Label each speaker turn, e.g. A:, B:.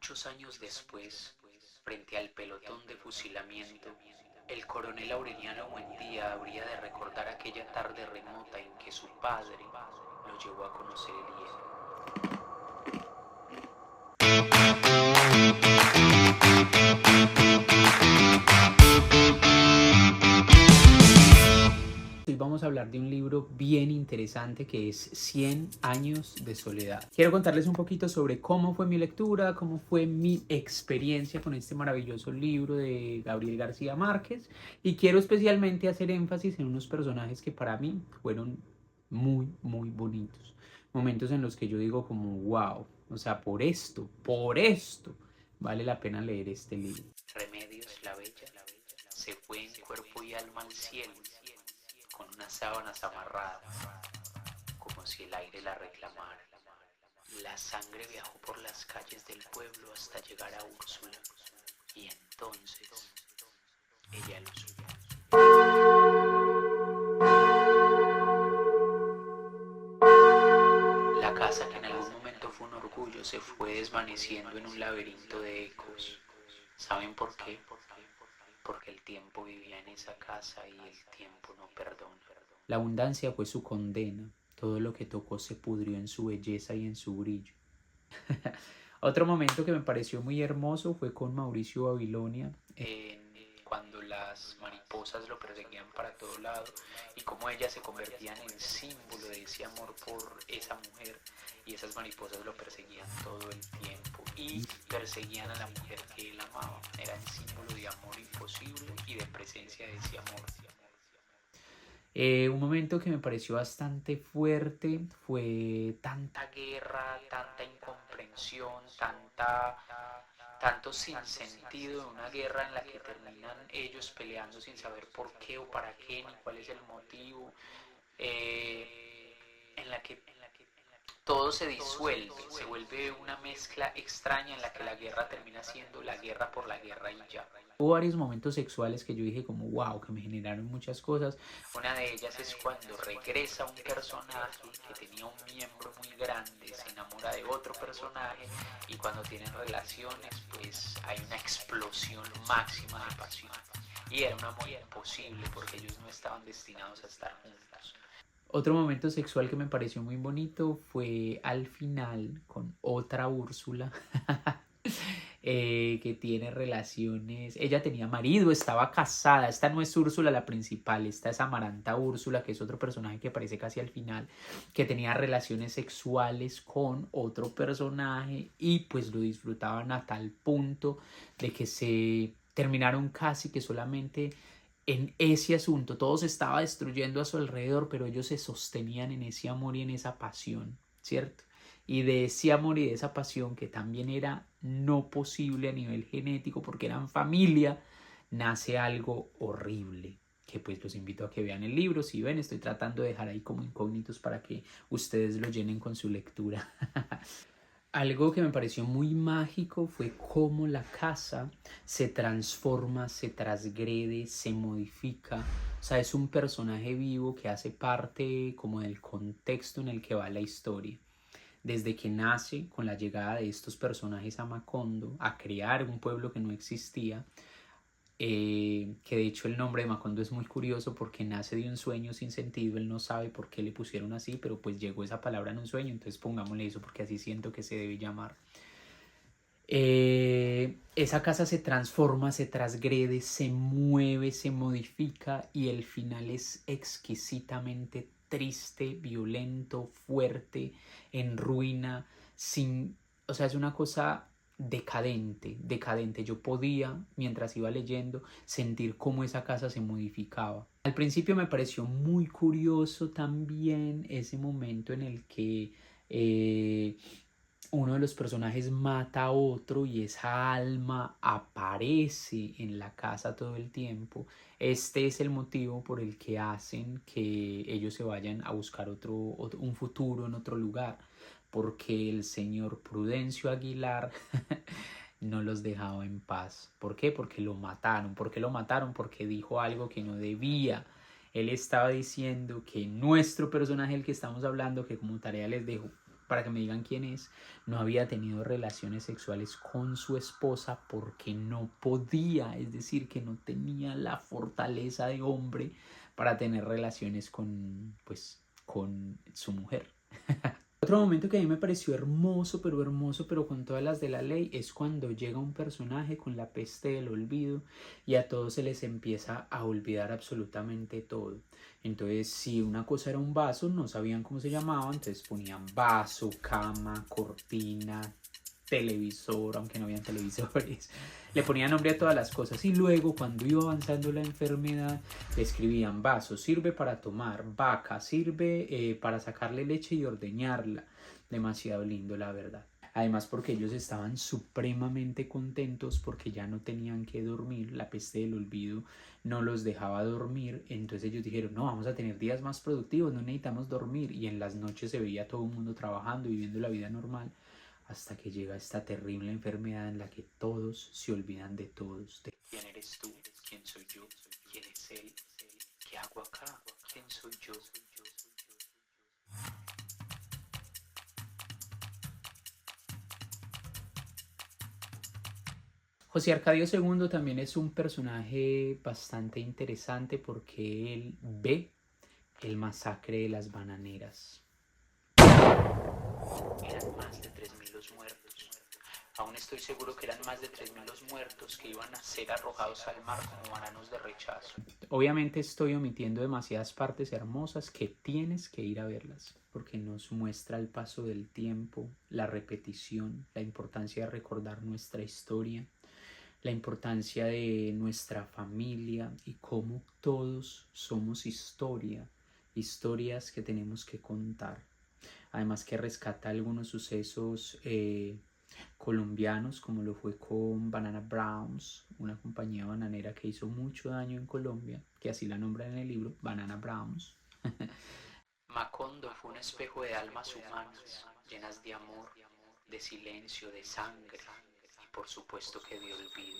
A: Muchos años después, frente al pelotón de fusilamiento, el coronel Aureliano Buendía habría de recordar aquella tarde remota en que su padre lo llevó a conocer el hielo. Hoy vamos a hablar de un libro bien interesante que es 100 años de soledad. Quiero contarles un poquito sobre cómo fue mi lectura, cómo fue mi experiencia con este maravilloso libro de Gabriel García Márquez, y quiero especialmente hacer énfasis en unos personajes que para mí fueron muy bonitos. Momentos en los que yo digo como wow, o sea, por esto vale la pena leer este libro. Remedios la Bella se fue en cuerpo y alma al cielo con unas sábanas amarradas, como si el aire la reclamara. La sangre viajó por las calles del pueblo hasta llegar a Úrsula, y entonces ella lo supo. La casa que en algún momento fue un orgullo se fue desvaneciendo en un laberinto de ecos. ¿Saben por qué? Porque el tiempo vivía en esa casa y el tiempo no perdona. La abundancia fue su condena. Todo lo que tocó se pudrió en su belleza y en su brillo. Otro momento que me pareció muy hermoso fue con Mauricio Babilonia, cuando las mariposas lo perseguían para todo lado y cómo ellas se convertían en símbolo de ese amor por esa mujer, y esas mariposas lo perseguían todo el tiempo y perseguían a la mujer que él amaba. Eran símbolo de amor imposible y de presencia de ese amor. Un momento que me pareció bastante fuerte fue tanta guerra, tanta incomprensión, tanto sinsentido de una guerra en la que terminan ellos peleando sin saber por qué o para qué ni cuál es el motivo, en la que todo se disuelve, se vuelve una mezcla extraña en la que la guerra termina siendo la guerra por la guerra y ya. Hubo varios momentos sexuales que yo dije como wow, que me generaron muchas cosas. Una de ellas es cuando regresa un personaje que tenía un miembro muy grande, se enamora de otro personaje y cuando tienen relaciones pues hay una explosión máxima de pasión. Y era un amor imposible porque ellos no estaban destinados a estar juntos. Otro momento sexual que me pareció muy bonito fue al final con otra Úrsula que tiene relaciones. Ella tenía marido, estaba casada. Esta no es Úrsula la principal, esta es Amaranta Úrsula, que es otro personaje que aparece casi al final, que tenía relaciones sexuales con otro personaje y pues lo disfrutaban a tal punto de que se terminaron casi que solamente en ese asunto. Todo se estaba destruyendo a su alrededor, pero ellos se sostenían en ese amor y en esa pasión, ¿cierto? Y de ese amor y de esa pasión que también era no posible a nivel genético porque eran familia, nace algo horrible, que pues los invito a que vean el libro. Si ven, estoy tratando de dejar ahí como incógnitos para que ustedes lo llenen con su lectura. Algo que me pareció muy mágico fue cómo la casa se transforma, se transgrede, se modifica. O sea, es un personaje vivo que hace parte como del contexto en el que va la historia. Desde que nace con la llegada de estos personajes a Macondo, a crear un pueblo que no existía, que de hecho el nombre de Macondo es muy curioso porque nace de un sueño sin sentido. Él no sabe por qué le pusieron así, pero pues llegó esa palabra en un sueño, entonces pongámosle eso porque así siento que se debe llamar. Esa casa se transforma, se transgrede, se mueve, se modifica y el final es exquisitamente triste, violento, fuerte, en ruina, sin, o sea, es una cosa decadente. Yo podía, mientras iba leyendo, sentir cómo esa casa se modificaba. Al principio me pareció muy curioso también ese momento en el que uno de los personajes mata a otro y esa alma aparece en la casa todo el tiempo. Este es el motivo por el que hacen que ellos se vayan a buscar un futuro en otro lugar, porque el señor Prudencio Aguilar no los dejaba en paz. ¿Por qué? Porque lo mataron. ¿Por qué lo mataron? Porque dijo algo que no debía. Él estaba diciendo que nuestro personaje, el que estamos hablando, que como tarea les dejo, para que me digan quién es, no había tenido relaciones sexuales con su esposa porque no podía, es decir, que no tenía la fortaleza de hombre para tener relaciones con, pues, con su mujer. Otro momento que a mí me pareció hermoso, pero con todas las de la ley, es cuando llega un personaje con la peste del olvido y a todos se les empieza a olvidar absolutamente todo. Entonces, si una cosa era un vaso, no sabían cómo se llamaba, entonces ponían vaso, cama, cortina, televisor, aunque no habían televisores, le ponían nombre a todas las cosas y luego cuando iba avanzando la enfermedad le escribían vaso, sirve para tomar, vaca, sirve para sacarle leche y ordeñarla. Demasiado lindo, la verdad. Además porque ellos estaban supremamente contentos porque ya no tenían que dormir, la peste del olvido no los dejaba dormir, entonces ellos dijeron, no, vamos a tener días más productivos, no necesitamos dormir, y en las noches se veía todo el mundo trabajando, viviendo la vida normal, hasta que llega esta terrible enfermedad en la que todos se olvidan de todos. De ¿quién eres tú? ¿Quién soy yo? ¿Quién es él? ¿Qué hago acá? ¿Quién soy yo? José Arcadio II también es un personaje bastante interesante porque él ve el masacre de las bananeras. Eran más de 3.000 los muertos. Aún estoy seguro que eran más de 3.000 los muertos que iban a ser arrojados al mar como bananos de rechazo. Obviamente estoy omitiendo demasiadas partes hermosas que tienes que ir a verlas, porque nos muestra el paso del tiempo, la repetición, la importancia de recordar nuestra historia, la importancia de nuestra familia y cómo todos somos historia, historias que tenemos que contar. Además que rescata algunos sucesos colombianos, como lo fue con Banana Browns, una compañía bananera que hizo mucho daño en Colombia, que así la nombran en el libro, Banana Browns. Macondo fue un espejo de almas humanas, llenas de amor, de silencio, de sangre y por supuesto que de olvido.